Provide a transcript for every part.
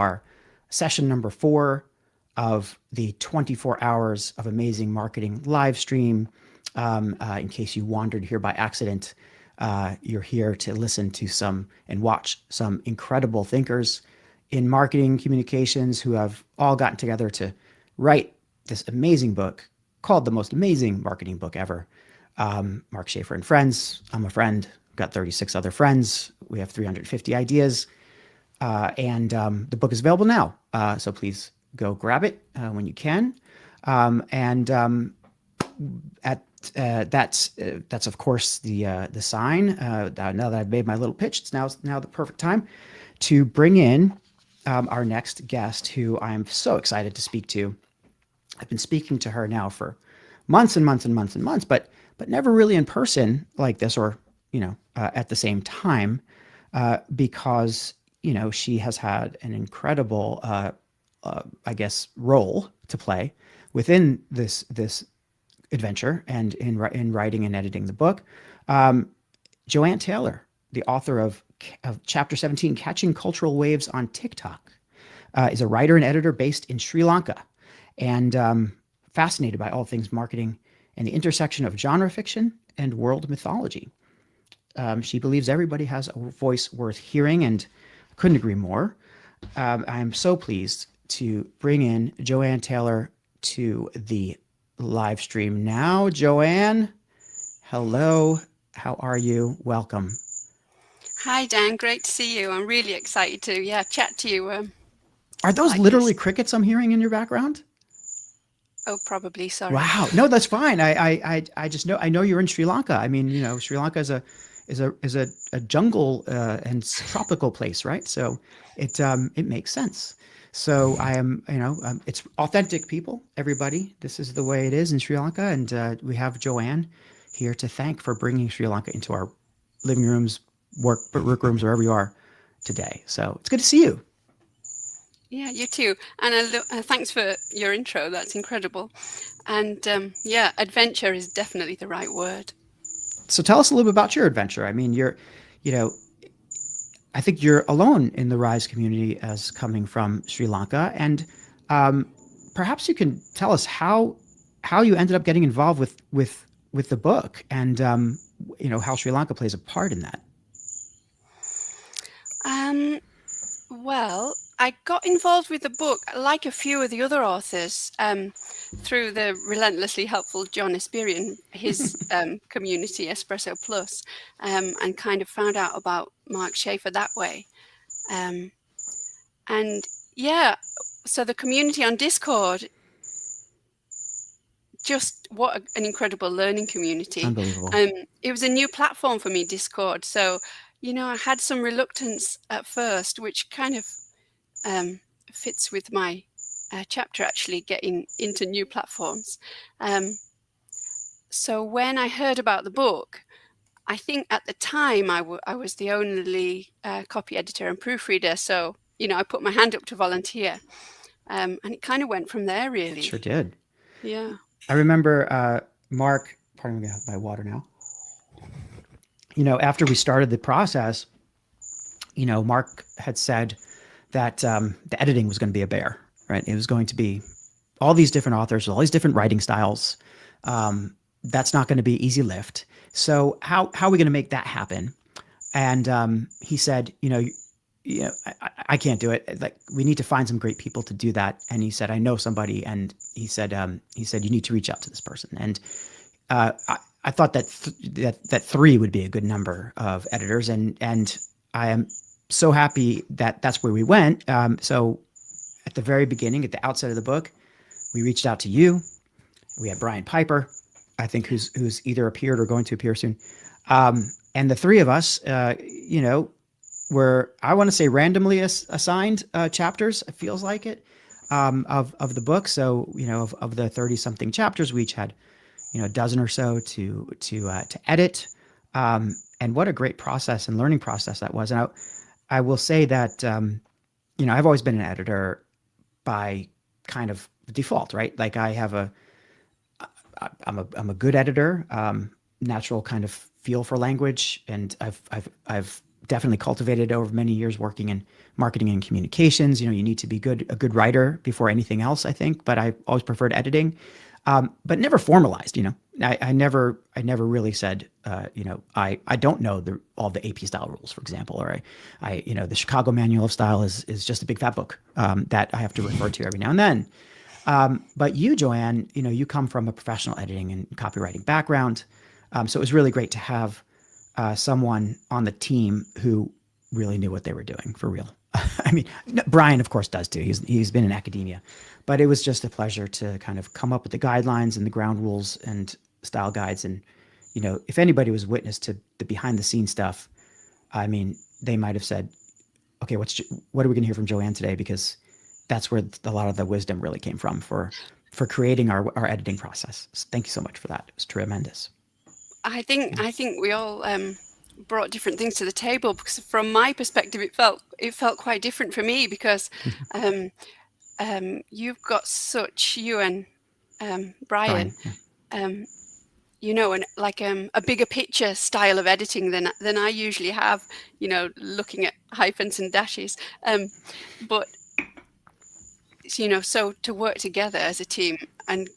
our session number 4 of the 24 hours of amazing marketing live stream. In case you wandered here by accident, you're here to listen to some and watch some incredible thinkers in marketing communications who have all gotten together to write this amazing book called The Most Amazing Marketing Book Ever. Mark Schaefer and friends. I'm a friend. Got 36 other friends. We have 350 ideas. And the book is available now. So please go grab it when you can. That's of course the sign. Now that I've made my little pitch, it's now the perfect time to bring in our next guest, who I'm so excited to speak to. I've been speaking to her now for months and months and months and months, but never really in person like this, or at the same time, because she has had an incredible, I guess, role to play within this adventure and in writing and editing the book. Joanne Taylor, the author of Chapter 17, Catching Cultural Waves on TikTok, is a writer and editor based in Sri Lanka, and fascinated by all things marketing and the intersection of genre fiction and world mythology. She believes everybody has a voice worth hearing, and I couldn't agree more. I am so pleased to bring in Joanne Taylor to the live stream now. Joanne, hello. How are you? Welcome. Hi, Dan. Great to see you. I'm really excited to chat to you. Are those like literally this. crickets I'm hearing in your background? Oh, probably. Sorry. Wow. No, that's fine. I just know, I know you're in Sri Lanka. I mean, Sri Lanka is a jungle and tropical place, right? So it makes sense. So I am, it's authentic people, everybody. This is the way it is in Sri Lanka, and we have Joanne here to thank for bringing Sri Lanka into our living rooms, work rooms, wherever you are today. So it's good to see you. Yeah, you too. And thanks for your intro. That's incredible. And adventure is definitely the right word. So tell us a little bit about your adventure. I mean, you know, I think you're alone in the Rise community as coming from Sri Lanka, and um, perhaps you can tell us how you ended up getting involved with the book, and how Sri Lanka plays a part in that. Um, well, I got involved with the book, like a few of the other authors, through the relentlessly helpful John Espirian, his community, Espresso Plus, and kind of found out about Mark Schaefer that way. Um, and yeah, so the community on Discord, just an incredible learning community. Unbelievable. It was a new platform for me, Discord. So, I had some reluctance at first, which kind of fits with my chapter, actually getting into new platforms. Um, so when I heard about the book, I think at the time I was the only copy editor and proofreader. So, I put my hand up to volunteer. And it kind of went from there, It sure really. did. Yeah. I remember Mark. Pardon me, I have my water now. After we started the process, Mark had said that the editing was going to be a bear, right? It was going to be all these different authors, all these different writing styles. That's not going to be an easy lift. So how are we going to make that happen? And he said, I can't do it. Like, we need to find some great people to do that. And he said, I know somebody. And he said, you need to reach out to this person. And I thought that that 3 would be a good number of editors, and I am so happy that that's where we went. So at the very beginning, at the outset of the book, we reached out to you. We had Brian Piper, I think, who's either appeared or going to appear soon. And the 3 of us, were, I want to say, randomly assigned chapters. It feels like it, of the book. So of the 30-something chapters, we each had a dozen or so to edit. And what a great process and learning process that was. And I will say that I've always been an editor by kind of default, right? Like, I'm a good editor, natural kind of feel for language, and I've definitely cultivated over many years working in marketing and communications. You need to be a good writer before anything else, I think. But I always preferred editing, but never formalized. I never really said, I don't know all the AP style rules, for example, or the Chicago Manual of Style is just a big fat book that I have to refer to every now and then. But you, Joanne, you come from a professional editing and copywriting background. So it was really great to have someone on the team who really knew what they were doing for real. I mean, Brian, of course, does too. He's been in academia, but it was just a pleasure to kind of come up with the guidelines and the ground rules and style guides. And if anybody was witness to the behind the scenes stuff, I mean, they might have said, "Okay, what are we going to hear from Joanne today?" Because that's where a lot of the wisdom really came from for creating our editing process. So thank you so much for that. It was tremendous. I think we all brought different things to the table, because from my perspective, it felt quite different for me, because um, you've got such, you and Brian, Brian, yeah. um, and like a bigger picture style of editing than I usually have, looking at hyphens and dashes. But so to work together as a team, and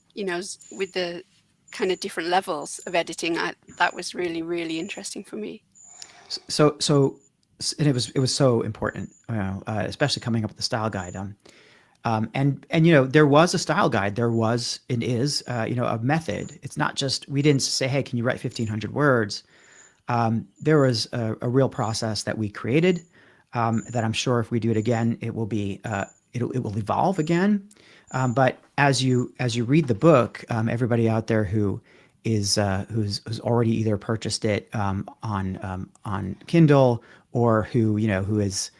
with the kind of different levels of editing, that was really, really interesting for me. So, and it was so important, especially coming up with the style guide. And there was a style guide. There was and is a method. It's not just, we didn't say, hey, can you write 1,500 words? There was a real process that we created, that I'm sure if we do it again, it will be it will evolve again. But as you read the book, everybody out there who's already either purchased it on Kindle, or who is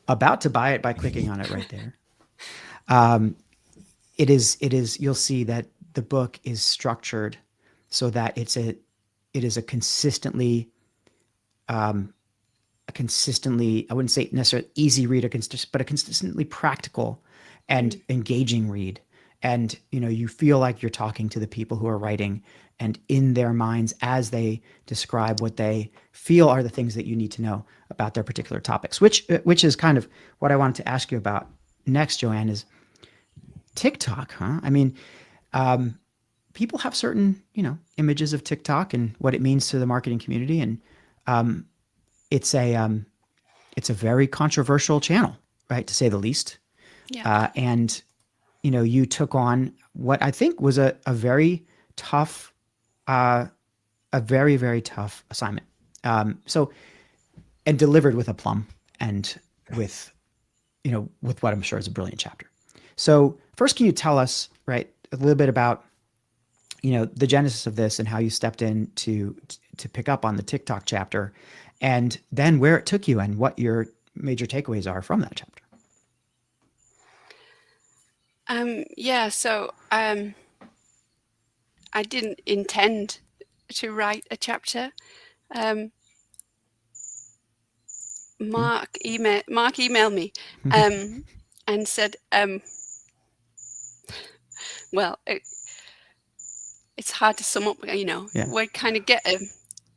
about to buy it by clicking on it right there. It is you'll see that the book is structured so that it is a consistently, I wouldn't say necessarily easy read, but a consistently practical and engaging read. And you feel like you're talking to the people who are writing, and in their minds as they describe what they feel are the things that you need to know about their particular topics. Which is kind of what I wanted to ask you about next, Joanne, is TikTok, huh? I mean, people have certain images of TikTok and what it means to the marketing community, and it's a very controversial channel, right, to say the least. Yeah. And you took on what I think was a very tough, a very, very tough assignment. So, and delivered with aplomb, and with with what I'm sure is a brilliant chapter. So first, can you tell us, right, a little bit about the genesis of this and how you stepped in to pick up on the TikTok chapter, and then where it took you and what your major takeaways are from that chapter? Yeah, so I didn't intend to write a chapter. Um, Mark emailed me, and said, well, it's hard to sum up, Yeah. we kind of get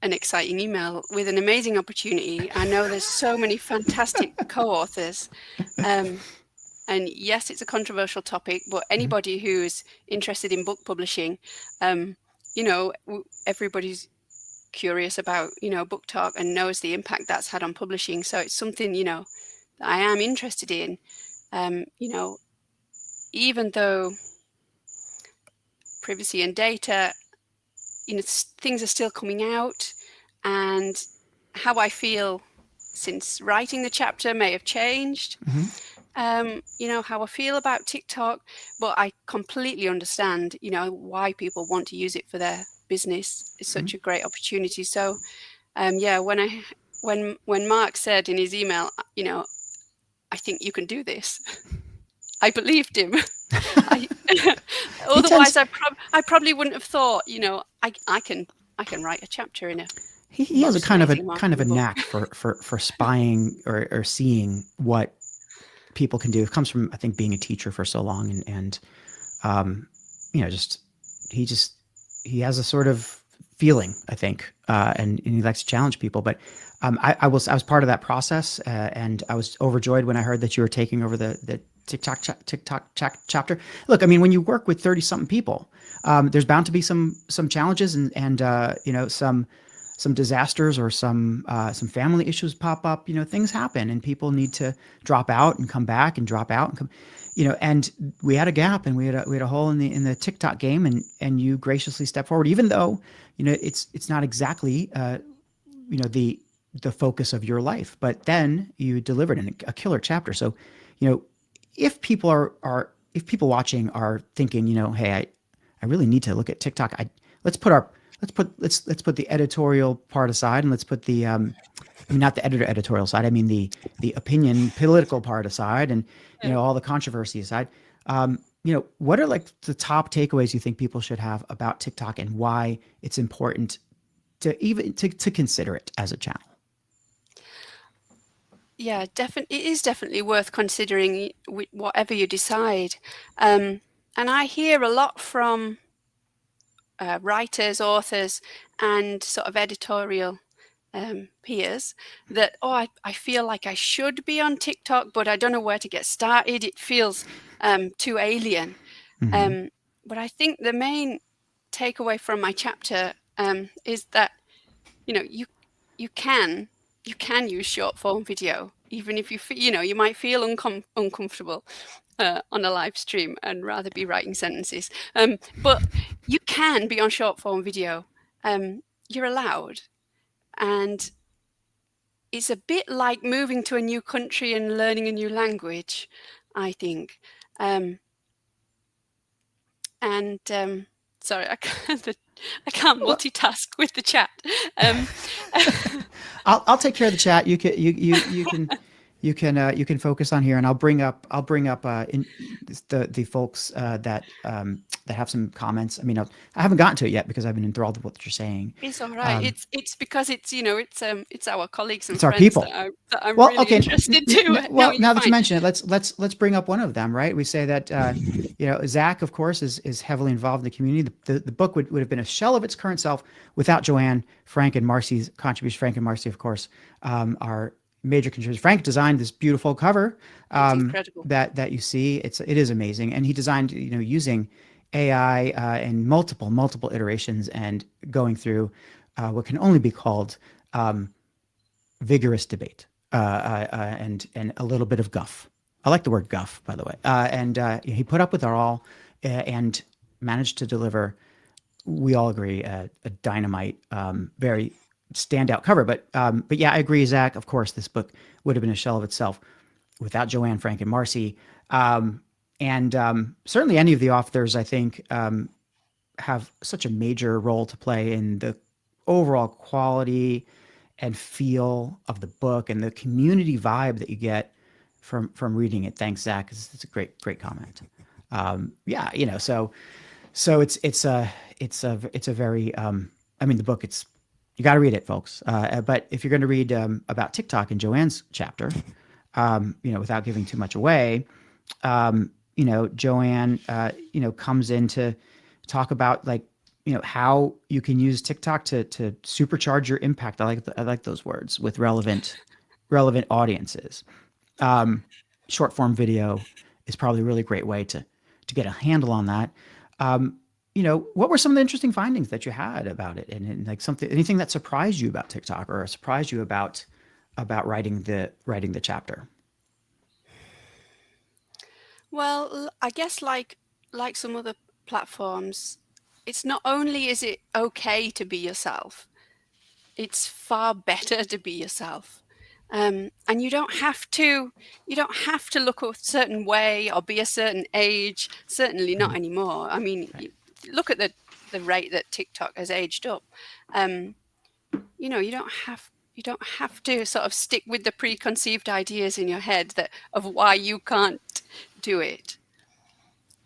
an exciting email with an amazing opportunity. I know there's so many fantastic co-authors. And yes, it's a controversial topic, but anybody who's interested in book publishing, everybody's curious about, book talk, and knows the impact that's had on publishing. So it's something, that I am interested in. Even though privacy and data, things are still coming out, and how I feel since writing the chapter may have changed. How I feel about TikTok, but I completely understand, why people want to use it for their business. It's such a great opportunity. So, yeah, when Mark said in his email, I think you can do this, I believed him. Otherwise, I probably wouldn't have thought, I can write a chapter in a He has a most amazing kind of a marketing book. knack for spying or seeing what people can do. It comes from, I think, being a teacher for so long, and just he has a sort of feeling, I think, and he likes to challenge people. But I was part of that process, and I was overjoyed when I heard that you were taking over the chapter. Look, I mean, when you work with 30 something people, there's bound to be some challenges and some disasters or some family issues pop up. Things happen, and people need to drop out and come back and drop out and come. And we had a gap, and we had a hole in the TikTok game, and you graciously stepped forward, even though it's not exactly the focus of your life, but then you delivered in a killer chapter. So, you know, if people if people watching are thinking, hey, I really need to look at TikTok. Let's put our let's put the editorial part aside, and let's put the I mean, not the editorial side. I mean the opinion political part aside, and Yeah. all the controversy aside. What are like the top takeaways you think people should have about TikTok, and why it's important to consider it as a channel? Yeah, definitely. It is definitely worth considering whatever you decide. And I hear a lot from writers, authors, and sort of editorial peers that, I feel like I should be on TikTok, but I don't know where to get started. It feels too alien. Mm-hmm. Um, but I think the main takeaway from my chapter is that you can use short form video, even if you might feel uncomfortable on a live stream and rather be writing sentences. But you can be on short form video. You're allowed, and it's a bit like moving to a new country and learning a new language, I think. And sorry, I can't Well, multitask with the chat. Um, I'll take care of the chat. You can focus on here, and I'll bring up the folks that have some comments. I mean, I haven't gotten to it yet because I've been enthralled with what you're saying. It's all right. Um, It's because it's our colleagues and it's our friends people. that I'm Well, really okay. interested to. No, Well, you're now that you fine. mention it, let's bring up one of them, right? We say that Zach, of course, is heavily involved in the community. The book would have been a shell of its current self without Joanne, Frank, and Marcy's contribution. Frank and Marcy, of course, are major contributors. Frank designed this beautiful cover It's incredible. that you see. It is amazing, and he designed using AI in multiple iterations and going through what can only be called vigorous debate and a little bit of guff. I like the word guff, by the way. And he put up with it all and managed to deliver. We all agree a dynamite, very standout cover. But yeah, I agree, Zach. Of course, this book would have been a shell of itself without Joanne, Frank, and Marcy. And certainly, any of the authors, I think, have such a major role to play in the overall quality and feel of the book and the community vibe that you get from reading it. Thanks, Zach. It's a great comment. Yeah, so it's a very I mean, the book, it's, you got to read it, folks. But if you're going to read about TikTok in Joanne's chapter, without giving too much away, Joanne comes in to talk about, like, how you can use TikTok to supercharge your impact. I like those words, with relevant audiences. Short form video is probably a really great way to get a handle on that. What were some of the interesting findings that you had about it, and like anything that surprised you about TikTok, or surprised you about writing the chapter? Well, I guess like some other platforms, it's not only is it okay to be yourself, it's far better to be yourself. And you don't have to look a certain way or be a certain age. Certainly not anymore. I mean, Right. look at the rate that TikTok has aged up. Um, you don't have to sort of stick with the preconceived ideas in your head of why you can't do it.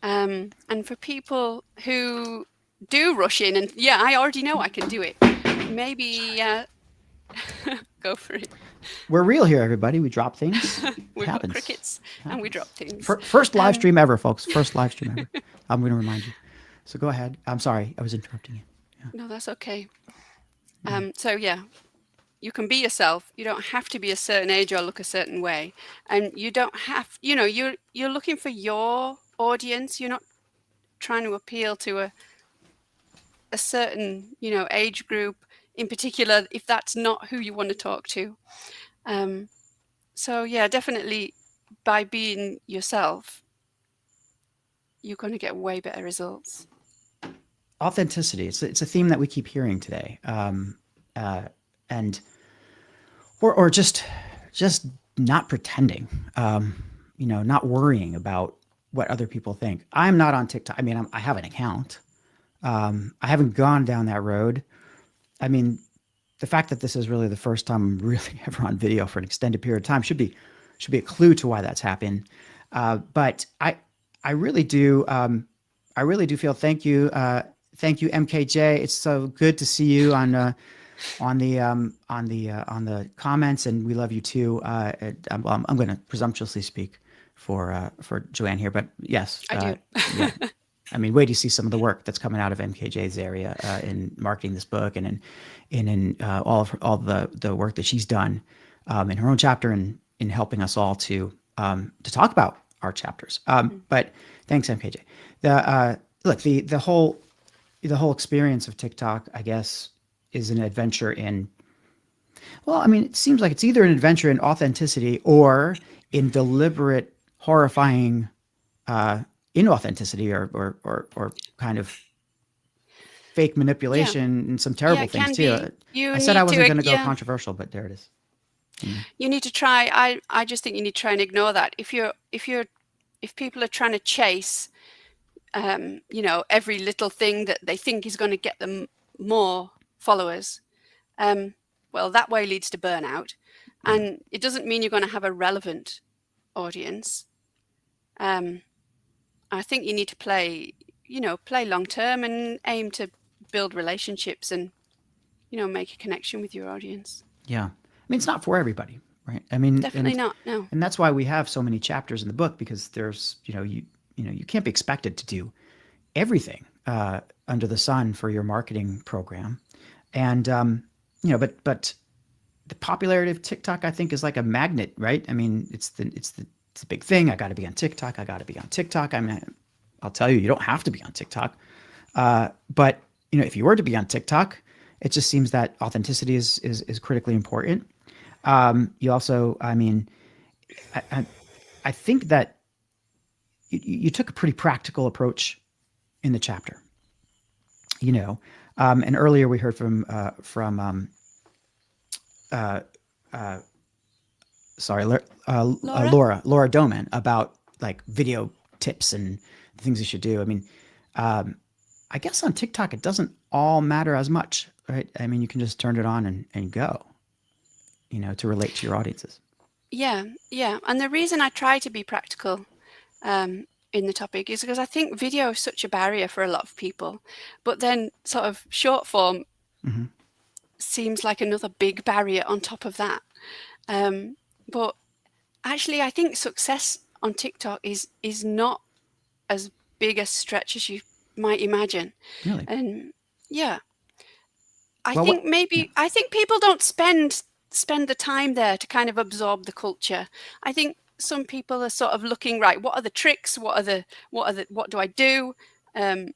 And for people who do rush in and, yeah, I already know I can do it, maybe go for it. We're real here, everybody. We drop things. It We've got happens. crickets It and we drop happens. things. First live Um, stream ever, folks. First live stream ever. I'm going to remind you. So go ahead. I'm sorry, I was interrupting you. No, that's okay. Yeah. So yeah, you can be yourself. You don't have to be a certain age or look a certain way, and you don't have. You're looking for your audience. You're not trying to appeal to a certain age group in particular if that's not who you want to talk to. Um, so yeah, definitely by being yourself, you're going to get way better results. Authenticity. It's a theme that we keep hearing today, uh, and or just not pretending. Not worrying about what other people think. I'm not on TikTok. I mean, I have an account. I haven't gone down that road. I mean, the fact that this is really the first time I'm really ever on video for an extended period of time should be a clue to why that's happened. But I really do I really do feel thank you MKJ. It's so good to see you on the comments, and we love you too. I'm going to presumptuously speak for Joanne here, but yes, I do. yeah. I mean, wait to see some of the work that's coming out of MKJ's area in marketing this book, and in all the work that she's done in her own chapter, and in helping us all to talk about our chapters. But thanks, MKJ. Look, the whole experience of TikTok, I guess, is an adventure in. Well, I mean, it seems like it's either an adventure in authenticity or in deliberate, horrifying uh, inauthenticity, or kind of fake Yeah, manipulation and some yeah, terrible it things can too. be. You I said I need wasn't to, going to go yeah, controversial, but there it is. you need to try. I just think you need to try and ignore that. If people are trying to chase, every little thing that they think is going to get them more followers, um, well, that way leads to burnout, Yeah, and it doesn't mean you're going to have a relevant audience. Um, I think you need to play long term and aim to build relationships and make a connection with your audience. yeah. I mean, it's not for everybody, right? I mean, Definitely not. No. and that's why we have so many chapters in the book, because there's you can't be expected to do everything under the sun for your marketing program, and but the popularity of TikTok, I think, is like a magnet, right? I mean, it's the big thing. I got to be on TikTok. I got to be on TikTok. I mean, I'll tell you, you don't have to be on TikTok, but if you were to be on TikTok, it just seems that authenticity is critically important. You also, I mean, I, I, I think that you took a pretty practical approach in the chapter. You know, and earlier we heard from uh, uh, sorry, Laura? Laura Doman, about like video tips and things you should do. I mean, um, I guess on TikTok it doesn't all matter as much, right? I mean, you can just turn it on and go, to relate to your audiences. Yeah, yeah. And the reason I try to be practical in the topic is because I think video is such a barrier for a lot of people. But then, sort of, short form Hmm. seems like another big barrier on top of that. But actually, I think success on TikTok is not as big a stretch as you might imagine. Really? And yeah, I Well, think what? Yeah. maybe I think people don't spend the time there to kind of absorb the culture. I think some people are sort of looking, right, what are the tricks? What do I do? Um,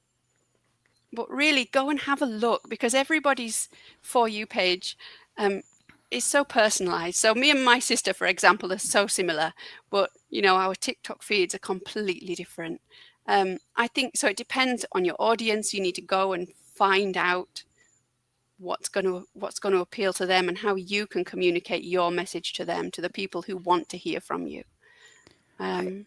but really go and have a look, because everybody's For You page um, is so personalized. So me and my sister, for example, are so similar, but our TikTok feeds are completely different. I think so. It depends on your audience. You need to go and find out what's going to appeal to them and how you can communicate your message to them, to the people who want to hear from you. I, Um,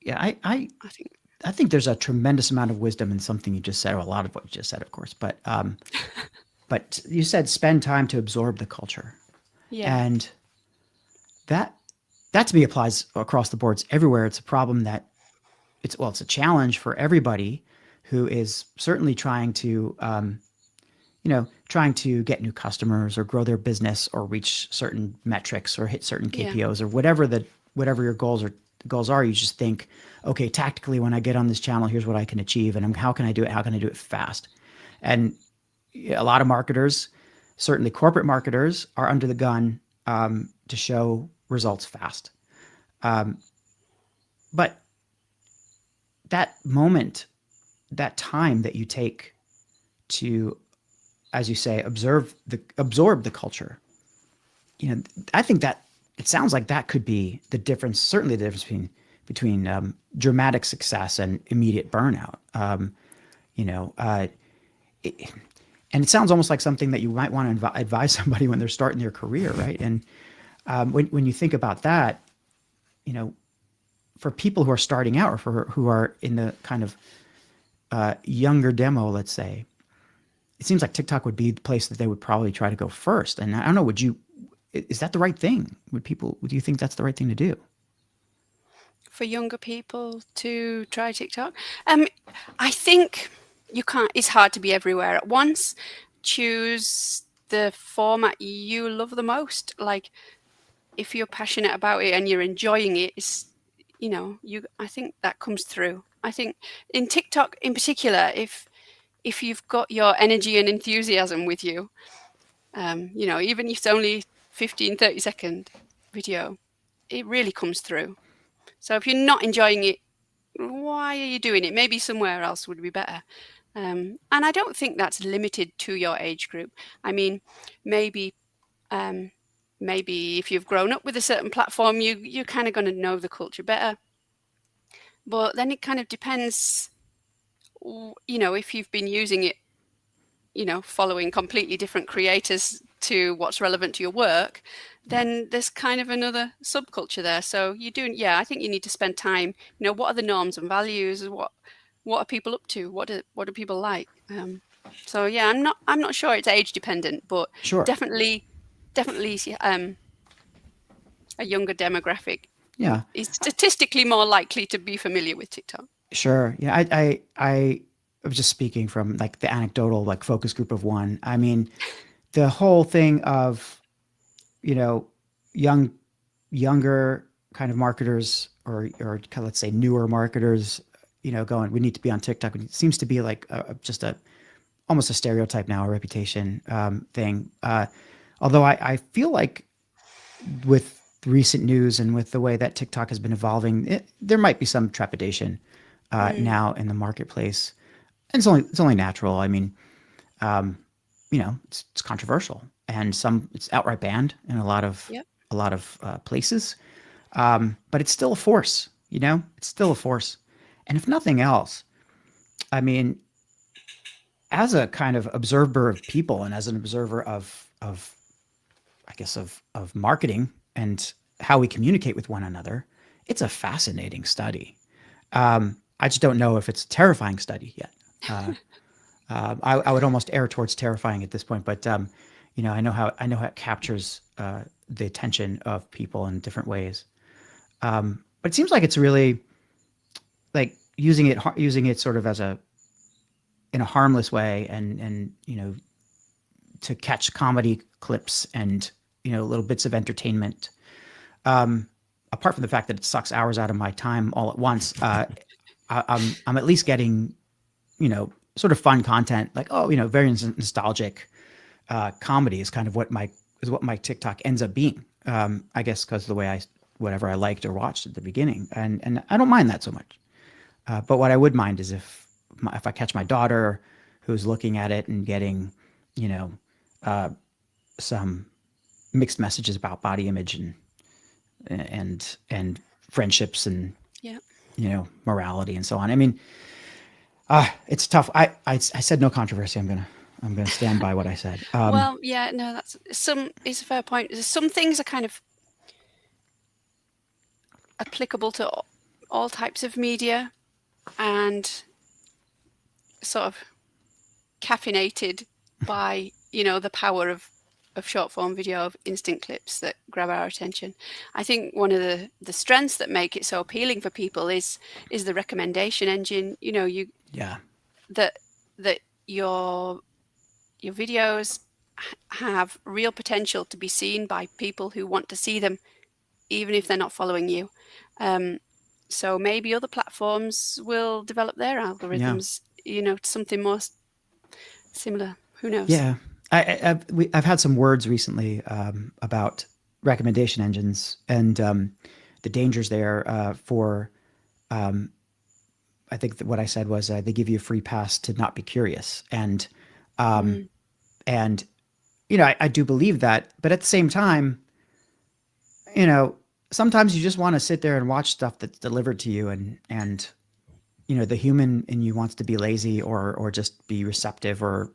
yeah, I think, I think there's a tremendous amount of wisdom in something you just said, or a lot of what you just said, of course. But you said spend time to absorb the culture, yeah, and that that to me applies across the boards everywhere. It's a problem that it's a challenge for everybody who is certainly trying to get new customers or grow their business or reach certain metrics or hit certain yeah, KPOs or whatever your goals are. You just think, okay, tactically, when I get on this channel, here's what I can achieve, and how can I do it? How can I do it fast? And a lot of marketers, certainly corporate marketers, are under the gun to show results fast. Um, but that moment, that time that you take to, as you say, absorb the culture, I think that it sounds like that could be the difference. Certainly, the difference between dramatic success and immediate burnout. You know, it, and it sounds almost like something that you might want to advise somebody when they're starting their career, right? And when you think about that, you know, for people who are starting out or for who are in the kind of younger demo, let's say, it seems like TikTok would be the place that they would probably try to go first. And I don't know, is that the right thing? Would you think that's the right thing to do? For younger people to try TikTok. Um, I think you can't. It's hard to be everywhere at once. Choose the format you love the most. Like if you're passionate about it and you're enjoying it, you. I think that comes through. I think in TikTok in particular, if you've got your energy and enthusiasm with you, even if it's only 15, 30-second video, it really comes through. So if you're not enjoying it, why are you doing it? Maybe somewhere else would be better. And I don't think that's limited to your age group. I mean, maybe um, maybe if you've grown up with a certain platform, you're kind of going to know the culture better. But then it kind of depends, if you've been using it, following completely different creators to what's relevant to your work, Yeah, then there's kind of another subculture there. So yeah, I think you need to spend time, what are the norms and values? What are people up to? What do people like? So yeah, I'm not sure it's age dependent, but sure. definitely, definitely, a younger demographic Yeah, is statistically more likely to be familiar with TikTok. sure. Yeah, I was just speaking from like the anecdotal like focus group of one. I mean, the whole thing of you know young younger kind of marketers or kind of, let's say, newer marketers, going, we need to be on TikTok. It seems to be like just a almost a stereotype now, a reputation thing. Although I feel like with recent news and with the way that TikTok has been evolving, there might be some trepidation Mm, now in the marketplace. And it's only natural. I mean, it's controversial, and it's outright banned in yep. a lot of places. But it's still a force. It's still a force. And if nothing else, I mean, as a kind of observer of people and as an observer of I guess of marketing and how we communicate with one another, it's a fascinating study. I just don't know if it's a terrifying study yet. Uh, I would almost err towards terrifying at this point, but I know how it captures the attention of people in different ways. But it seems like it's really like using it sort of as a in a harmless way, and to catch comedy clips and little bits of entertainment. Apart from the fact that it sucks hours out of my time all at once, I'm at least getting sort of fun content, like, very nostalgic comedy is kind of what my TikTok ends up being. I guess because of the way whatever I liked or watched at the beginning, and I don't mind that so much. But what I would mind is if I catch my daughter who's looking at it and getting, you know, some mixed messages about body image and friendships and Yeah. morality and so on. I mean, it's tough. I said no controversy. I'm gonna stand by what I said. Well, yeah, no, it's a fair point. Some things are kind of applicable to all types of media and sort of caffeinated by, the power of short form video, of instant clips that grab our attention. I think one of the strengths that make it so appealing for people is the recommendation engine. Yeah, That that your videos have real potential to be seen by people who want to see them, even if they're not following you. Um, so maybe other platforms will develop their yeah. algorithms, to something more similar. Who knows? Yeah, I've had some words recently about recommendation engines and the dangers there for. Um, I think that what I said was they give you a free pass to not be curious, um, Mm, and I do believe that, but at the same time, you know, sometimes you just want to sit there and watch stuff that's delivered to you, and the human in you wants to be lazy or just be receptive or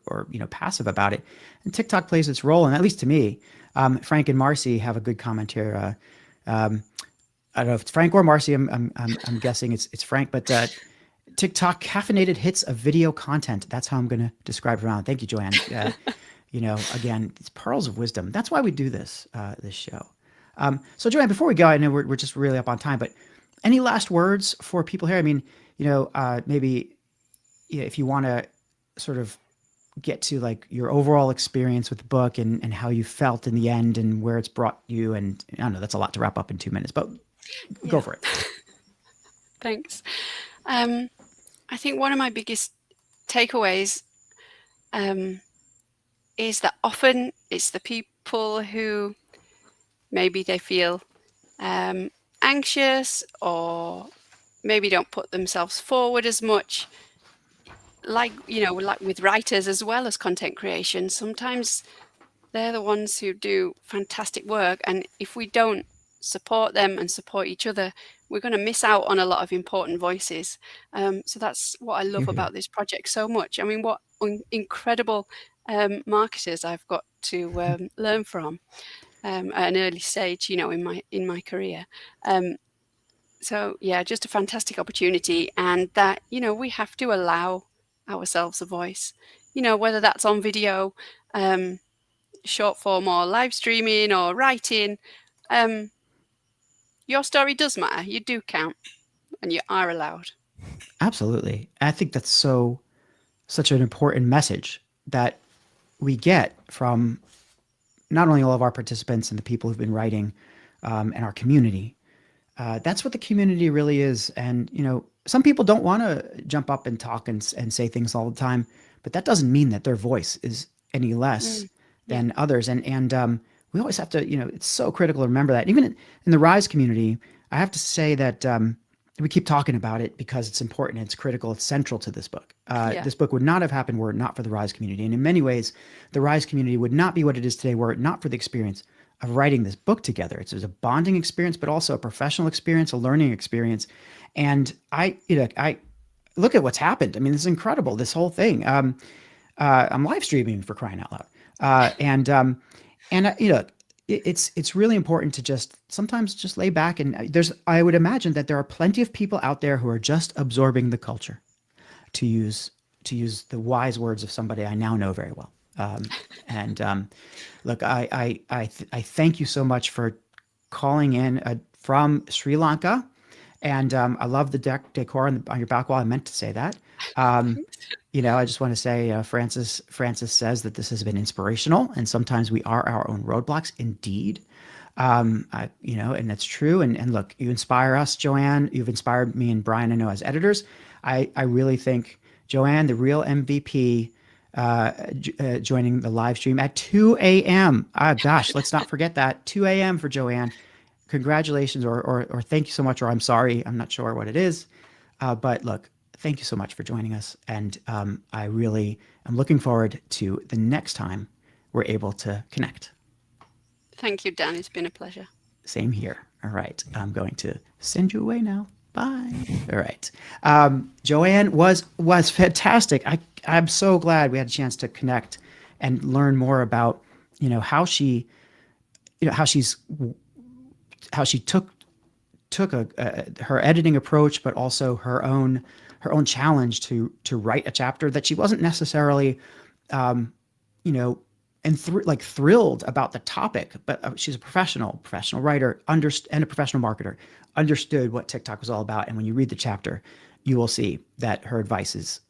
passive about it. And TikTok plays its role, and at least to me, Frank and Marcy have a good comment here. I don't know if it's Frank or Marcy. I'm guessing it's Frank, but TikTok caffeinated hits of video content. That's how I'm going to describe it around. Thank you, Joanne. Again, it's pearls of wisdom. That's why we do this show. So, Joanne, before we go, I know we're just really up on time, but any last words for people here? I mean, maybe if you want to sort of get to like your overall experience with the book and how you felt in the end and where it's brought you. And I don't know, that's a lot to wrap up in 2 minutes, but go yeah, for it. thanks. Um, I think one of my biggest takeaways um, is that often it's the people who maybe they feel um, anxious or maybe don't put themselves forward as much. Like with writers as well as content creation, sometimes they're the ones who do fantastic work. And if we don't support them and support each other, we're going to miss out on a lot of important voices. So that's what I love Here, about here. this project so much. I mean, what incredible marketers I've got to learn from at an early stage, in my career. Um, so yeah, just a fantastic opportunity, and that we have to allow ourselves a voice. Whether that's on video, um, short form, or live streaming, or writing. Um, your story does matter. You do count, and you are allowed. Absolutely. I think that's such an important message that we get from not only all of our participants and the people who've been writing and our community. That's what the community really is. And, some people don't want to jump up and talk and say things all the time, but that doesn't mean that their voice is any less Mm, yeah. than others. And we always have to, it's so critical to remember that. Even in the Rise community, I have to say that we keep talking about it because it's important, it's critical, it's central to this book. Yeah. This book would not have happened were it not for the Rise community. And in many ways, the Rise community would not be what it is today were it not for the experience of writing this book together. It was a bonding experience, but also a professional experience, a learning experience. And I look at what's happened. I mean, this is incredible. This whole thing. I'm live streaming for crying out loud, and it's really important to just sometimes just lay back and I would imagine that there are plenty of people out there who are just absorbing the culture, to use the wise words of somebody I now know very well. And Look, I thank you so much for calling in from Sri Lanka, and I love the decor on your back wall. I meant to say that. Um, I just want to say, Francis says that this has been inspirational, and sometimes we are our own roadblocks. Indeed, and that's true. And look, you inspire us, Joanne. You've inspired me and Brian, I know, as editors. I really think Joanne, the real MVP, joining the live stream at 2 a.m. Gosh, let's not forget that 2 a.m. for Joanne. Congratulations, or thank you so much, or I'm sorry, I'm not sure what it is. But look, thank you so much for joining us. And I really am looking forward to the next time we're able to connect. Thank you, Dan. It's been a pleasure. Same here. All right. I'm going to send you away now. Bye. All right. Joanne was fantastic. I'm so glad we had a chance to connect and learn more about, how she, how she took her editing approach, but also her own challenge to write a chapter that she wasn't necessarily, you know, like thrilled about the topic, but she's a professional writer, and a professional marketer, understood what TikTok was all about. And when you read the chapter, you will see that her advice is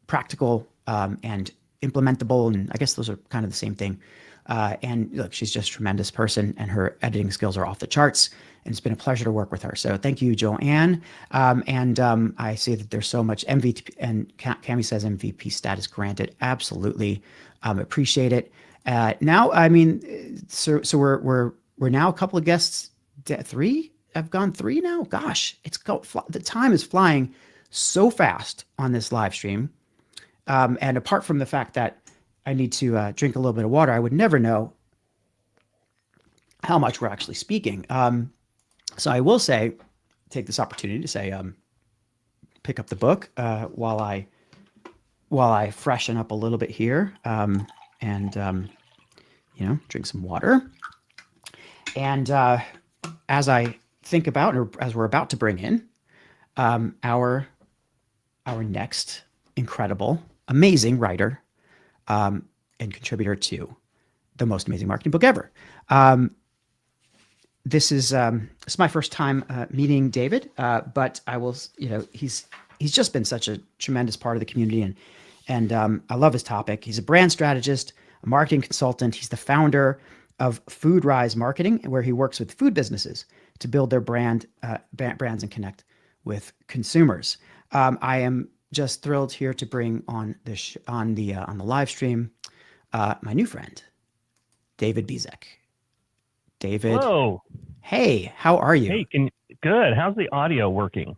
practical and implementable. And I guess those are kind of the same thing. And look, she's just a tremendous person, and her editing skills are off the charts. and it's been a pleasure to work with her. So thank you, Joanne. I see that there's so much MVP, and Cami says MVP status granted. Absolutely, appreciate it. Now, I mean, so we're now a couple of guests. Three? I've gone three now. Gosh, the time is flying so fast on this live stream. And apart from the fact that I need to drink a little bit of water, I would never know how much we're actually speaking. So I will take this opportunity to say, pick up the book while I freshen up a little bit here, and drink some water. And as I think about, or as we're about to bring in our next incredible, amazing writer and contributor to the most amazing marketing book ever. This is my first time meeting David, but I will, he's just been such a tremendous part of the community, and I love his topic. He's a brand strategist, a marketing consultant. He's the founder of Food Rise Marketing, where he works with food businesses to build their brands and connect with consumers. I am just thrilled here to bring on the live stream my new friend, David Bisek. David. Hello. Hey, how are you? Hey, good. How's the audio working?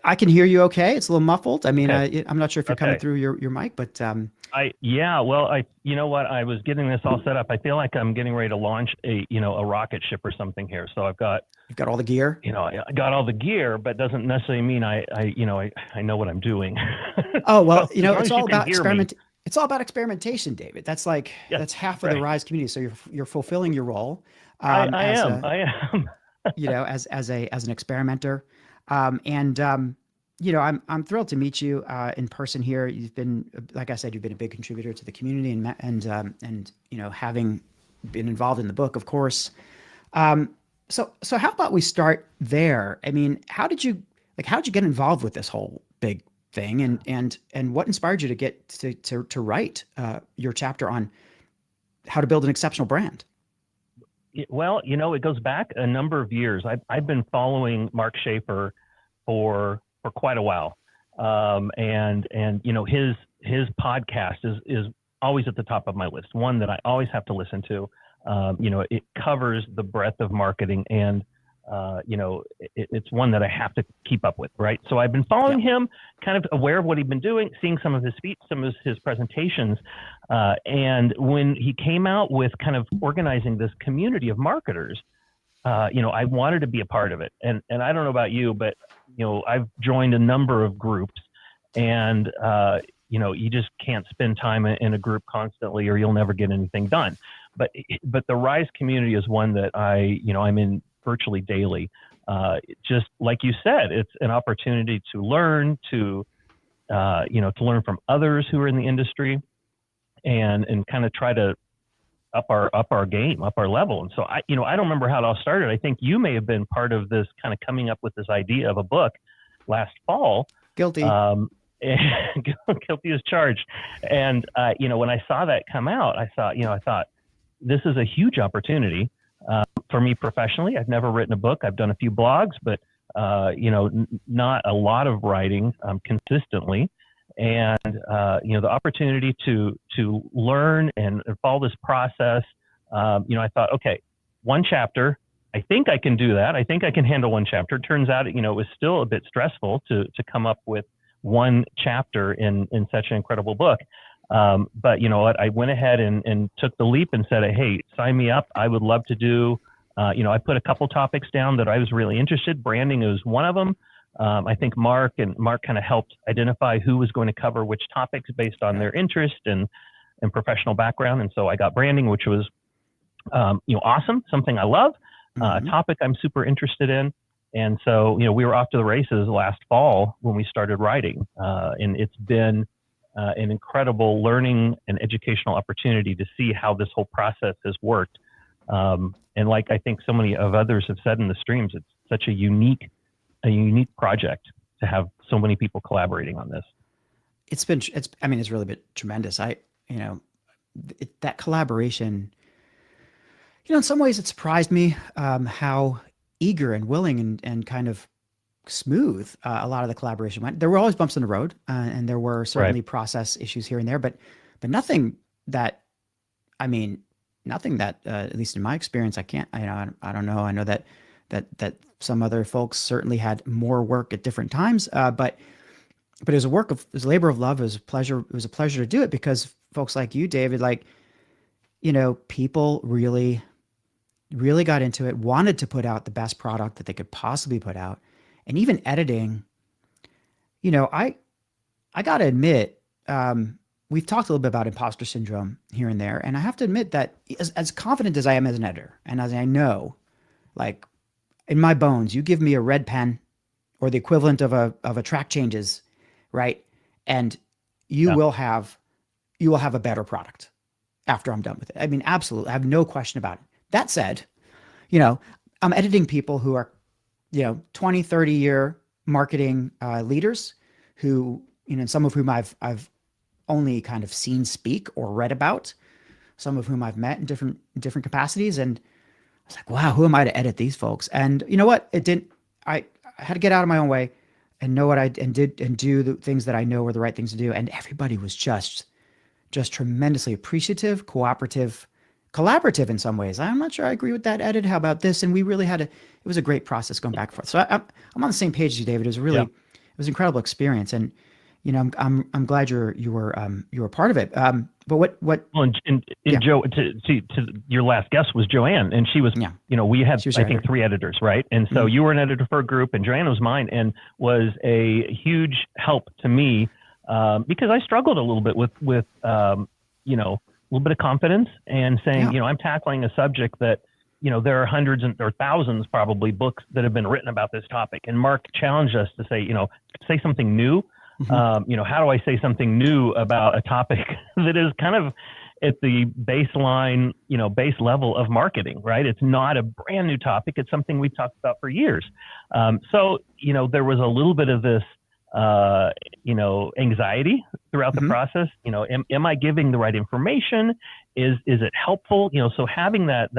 I can hear you okay. It's a little muffled. I mean, Okay. I'm not sure if you're coming through your mic, but you know what? I was getting this all set up. I feel like I'm getting ready to launch a rocket ship or something here. So you've got all the gear. I got all the gear, but doesn't necessarily mean I know what I'm doing. Oh well, So it's all about experiment. It's all about experimentation, David. That's that's half of the Rise community. So you're fulfilling your role. I am. As an experimenter, I'm thrilled to meet you in person here. You've been, like I said, you've been a big contributor to the community, and having been involved in the book, of course. So how about we start there? I mean, how did you get involved with this whole big thing, and what inspired you to get to write your chapter on how to build an exceptional brand? Well, it goes back a number of years. I've been following Mark Schaefer for quite a while, and his podcast is always at the top of my list. One that I always have to listen to. It covers the breadth of marketing, and it's one that I have to keep up with, right? So I've been following him, kind of aware of what he'd been doing, seeing some of his speech, some of his presentations. And when he came out with kind of organizing this community of marketers, I wanted to be a part of it. And I don't know about you, but, I've joined a number of groups, and, you just can't spend time in a group constantly, or you'll never get anything done. But the Rise community is one that I'm in virtually daily. Just like you said, it's an opportunity to learn, to learn from others who are in the industry, and kind of try to up our game, up our level. And so I don't remember how it all started. I think you may have been part of this, kind of coming up with this idea of a book last fall. Guilty. Guilty as charged. And when I saw that come out, I thought this is a huge opportunity for me professionally. I've never written a book. I've done a few blogs, but not a lot of writing consistently. And the opportunity to learn and follow this process. I thought, okay, one chapter. I think I can do that. I think I can handle one chapter. It turns out, it was still a bit stressful to come up with one chapter in such an incredible book. But you know what? I went ahead and took the leap and said, hey, sign me up. I would love to do, I put a couple topics down that I was really interested. Branding is one of them. I think Mark kind of helped identify who was going to cover which topics based on their interest and professional background. And so I got branding, which was, awesome. Something I love, a topic I'm super interested in. And so, we were off to the races last fall when we started writing. And it's been an incredible learning and educational opportunity to see how this whole process has worked. And like I think so many of others have said in the streams, it's such a unique project to have so many people collaborating on this. It's really been tremendous. That collaboration, in some ways it surprised me how eager and willing and kind of smooth a lot of the collaboration went. There were always bumps in the road, and there were Right. certainly process issues here and there, but nothing that, I mean, nothing that at least in my experience, I don't know. I know that some other folks certainly had more work at different times, but it was a labor of love. It was a pleasure. It was a pleasure to do it because folks like you, David, like, people really got into it, wanted to put out the best product that they could possibly put out. And even editing, I got to admit, we've talked a little bit about imposter syndrome here and there. And I have to admit that as confident as I am as an editor, and as I know, like in my bones, you give me a red pen or the equivalent of a track changes, right? And you Yeah. will have a better product after I'm done with it. I mean, absolutely. I have no question about it. That said, I'm editing people who are, 20, 30-year marketing leaders who, some of whom I've only kind of seen speak or read about, some of whom I've met in different capacities. And I was like, wow, who am I to edit these folks? And you know what? It didn't, I had to get out of my own way and know what I and did and do the things that I know were the right things to do. And everybody was just tremendously appreciative, cooperative, collaborative in some ways. I'm not sure I agree with that edit. How about this? And we really it was a great process going back and forth. So I'm on the same page as you, David. It was Yeah. it was an incredible experience. And, I'm glad you were part of it. But what, Well, and Yeah. Joe, to your last guest was Joanne, and she was, Yeah. we had, She was I your think, editor. 3 editors, right? And so you were an editor for a group, and Joanne was mine, and was a huge help to me because I struggled a little bit with a little bit of confidence and saying, Yeah. I'm tackling a subject that, there are hundreds or thousands probably books that have been written about this topic. And Mark challenged us to say something new. How do I say something new about a topic that is kind of at the baseline, base level of marketing, right? It's not a brand new topic. It's something we've talked about for years. So, there was a little bit of this, anxiety throughout the process. Am I giving the right information? Is it helpful? So having that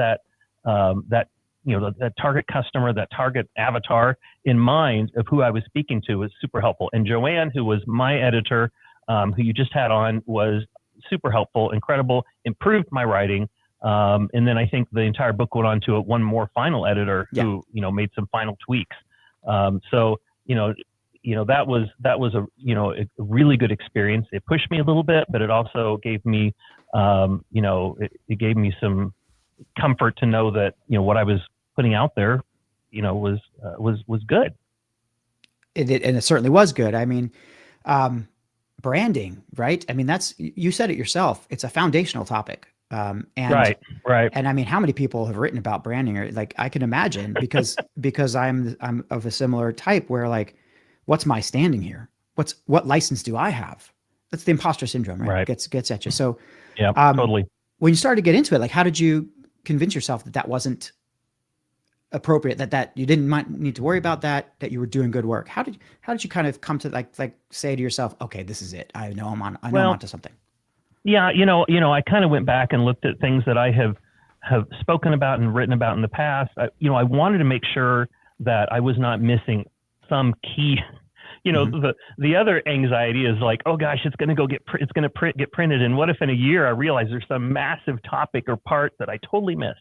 target customer, that target avatar in mind of who I was speaking to was super helpful. And Joanne, who was my editor, who you just had on, was super helpful, incredible, improved my writing. And then I think the entire book went on to one more final editor who, made some final tweaks. So that was a really good experience. It pushed me a little bit, but it also gave me, it gave me some comfort to know that, what I was putting out there, was good. And it certainly was good. I mean, branding, right? I mean, you said it yourself. It's a foundational topic. And Right. And I mean, how many people have written about branding? Or like, I can imagine because I'm of a similar type where like, what's my standing here? What license do I have? That's the imposter syndrome, right? Gets at you. So, Yeah, totally. when you started to get into it, like, how did you convince yourself that wasn't appropriate, that you didn't need to worry about that you were doing good work? How did you kind of come to like say to yourself, okay, this is it. I know I'm onto something. Yeah. I kind of went back and looked at things that I have spoken about and written about in the past. I wanted to make sure that I was not missing some key, the other anxiety is like, oh gosh, it's going to get printed. And what if in a year I realize there's some massive topic or part that I totally missed?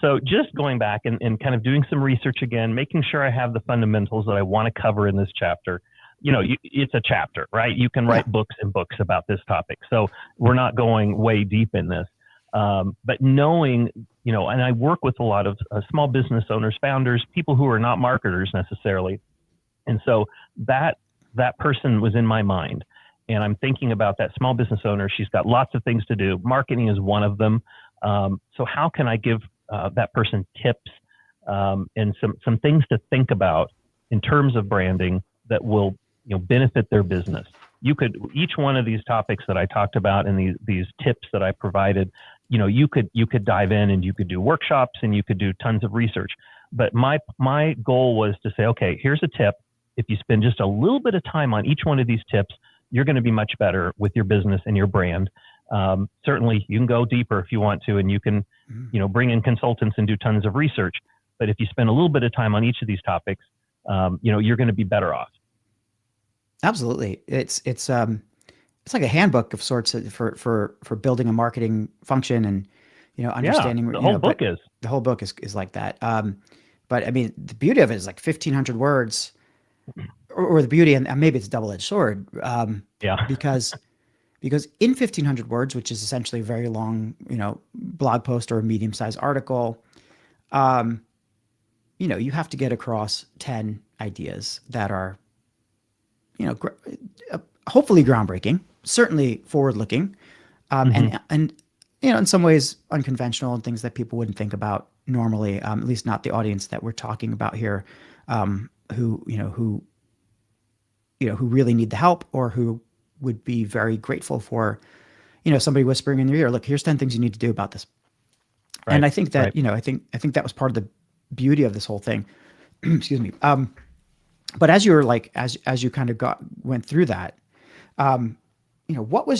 So just going back and kind of doing some research again, making sure I have the fundamentals that I want to cover in this chapter. It's a chapter, right? You can write books and books about this topic. So we're not going way deep in this. But knowing, and I work with a lot of small business owners, founders, people who are not marketers necessarily. And so that person was in my mind. And I'm thinking about that small business owner. She's got lots of things to do. Marketing is one of them. So how can I give that person tips and some things to think about in terms of branding that will benefit their business? Each one of these topics that I talked about and these tips that I provided, you could dive in and you could do workshops and you could do tons of research. But my goal was to say, okay, here's a tip. If you spend just a little bit of time on each one of these tips, you're going to be much better with your business and your brand. Certainly you can go deeper if you want to, and you can, bring in consultants and do tons of research. But if you spend a little bit of time on each of these topics, you're going to be better off. Absolutely. It's like a handbook of sorts for building a marketing function and, understanding, the whole book is. The whole book is like that. But I mean, the beauty of it is like 1,500 words, or the beauty, and maybe it's a double-edged sword. Because in 1,500 words, which is essentially a very long, blog post or a medium-sized article, you have to get across 10 ideas that are, hopefully groundbreaking, certainly forward-looking, and in some ways unconventional and things that people wouldn't think about normally, at least not the audience that we're talking about here, who really need the help, or who would be very grateful for, somebody whispering in their ear, look, here's 10 things you need to do about this. Right. And I think that, I think that was part of the beauty of this whole thing. Excuse me. But as you were like, as you kind of went through that, what were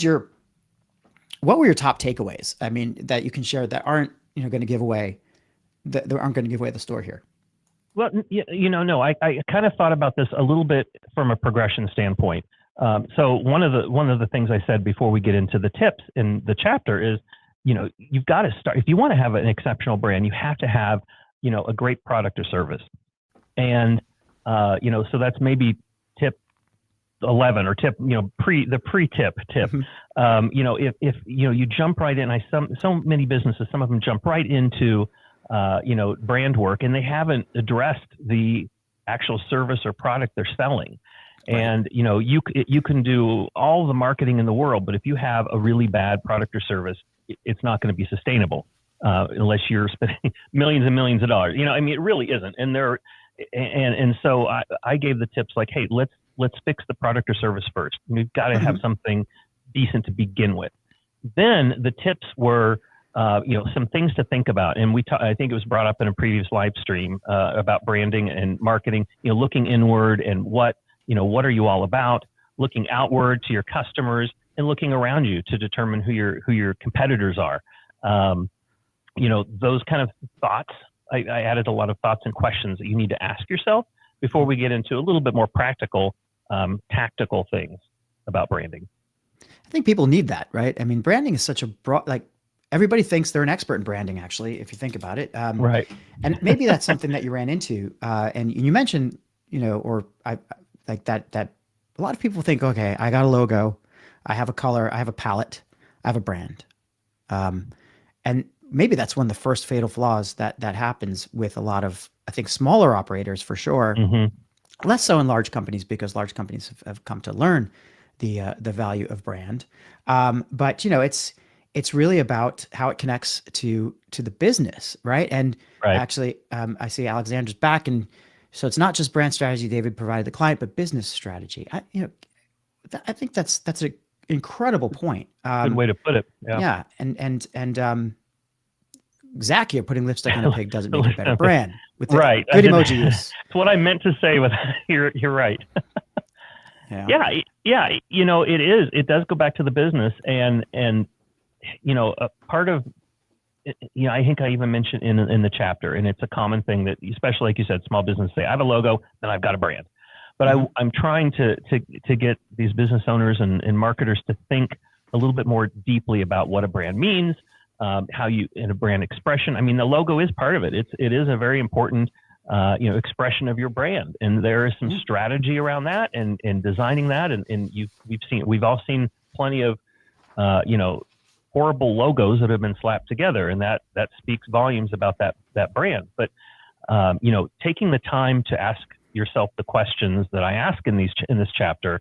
your top takeaways? I mean, that you can share that aren't, going to give away, that aren't going to give away the store here. Well, no, I kind of thought about this a little bit from a progression standpoint. So one of the things I said before we get into the tips in the chapter is, you've got to start, if you want to have an exceptional brand, you have to have, a great product or service. And, so that's maybe tip 11 or tip, pre-tip tip. Mm-hmm. If you jump right in, so many businesses, some of them jump right into, brand work, and they haven't addressed the actual service or product they're selling. Right. And, you can do all the marketing in the world, but if you have a really bad product or service, it's not going to be sustainable, unless you're spending millions and millions of dollars. It really isn't. And so I gave the tips like, hey, let's fix the product or service first. We've got to have something decent to begin with. Then the tips were, some things to think about. And I think it was brought up in a previous live stream, about branding and marketing, looking inward and what are you all about, looking outward to your customers and looking around you to determine who your competitors are. Those kind of thoughts, I added a lot of thoughts and questions that you need to ask yourself before we get into a little bit more practical, tactical things about branding. I think people need that, right? I mean, branding is such a broad, like, everybody thinks they're an expert in branding, actually, if you think about it. Right. And maybe that's something that you ran into. And you mentioned, or I like that a lot of people think, okay, I got a logo, I have a color, I have a palette, I have a brand. And maybe that's one of the first fatal flaws that happens with a lot of, I think, smaller operators for sure. Mm-hmm. Less so in large companies, because large companies have come to learn the value of brand. But it's really about how it connects to the business, right? And actually, I see Alexander's back, and so it's not just brand strategy David provided the client, but business strategy. I think that's an incredible point. Good way to put it. Yeah, and Zach here putting lipstick on a pig doesn't make a better brand. With the good emoji use. It's what I meant to say. With you're right. Yeah. It is. It does go back to the business, and a part of, I think I even mentioned in the chapter, and it's a common thing that, especially like you said, small business say, I have a logo, then I've got a brand. But I'm trying to get these business owners and marketers to think a little bit more deeply about what a brand means, how you, in a brand expression. I mean, the logo is part of it. It is a very important, expression of your brand. And there is some strategy around that and designing that. And we've all seen plenty of, horrible logos that have been slapped together, and that speaks volumes about that brand. But taking the time to ask yourself the questions that I ask in this chapter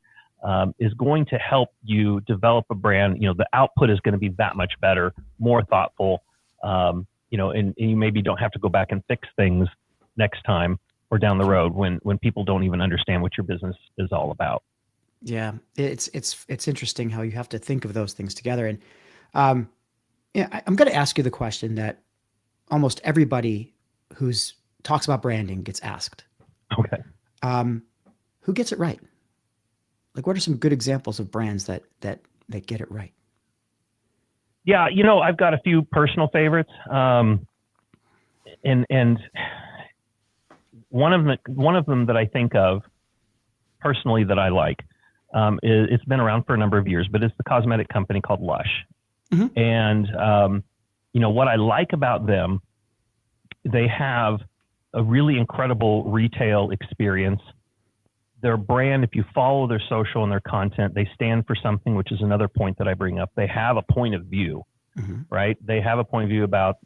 is going to help you develop a brand. The output is going to be that much better, more thoughtful. And you maybe don't have to go back and fix things next time or down the road when people don't even understand what your business is all about. Yeah, it's interesting how you have to think of those things together. And I'm going to ask you the question that almost everybody who's talks about branding gets asked. Okay. Who gets it right? Like, what are some good examples of brands that get it right? Yeah, I've got a few personal favorites. And one of them that I think of personally that I like, it's been around for a number of years, but it's the cosmetic company called Lush. Mm-hmm. And what I like about them, they have a really incredible retail experience. Their brand, if you follow their social and their content, they stand for something, which is another point that I bring up. They have a point of view, Mm-hmm. right? They have a point of view about,